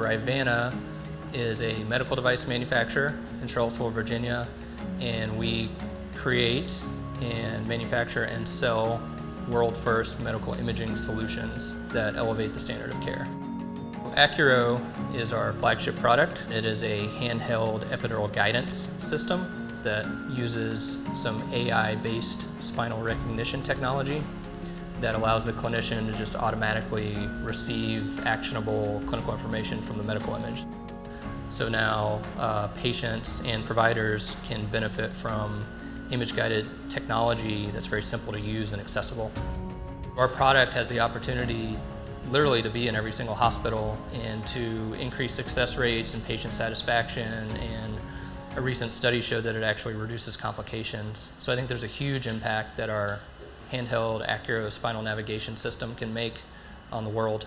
RIVANNA is a medical device manufacturer in Charlottesville, Virginia, and we create and manufacture and sell world-first medical imaging solutions that elevate the standard of care. Accuro is our flagship product. It is a handheld epidural guidance system that uses some AI-based spinal recognition technology that allows the clinician to just automatically receive actionable clinical information from the medical image. So now patients and providers can benefit from image-guided technology that's very simple to use and accessible. Our product has the opportunity literally to be in every single hospital and to increase success rates and patient satisfaction, and a recent study showed that it actually reduces complications. So I think there's a huge impact that our handheld Accuro spinal navigation system can make on the world.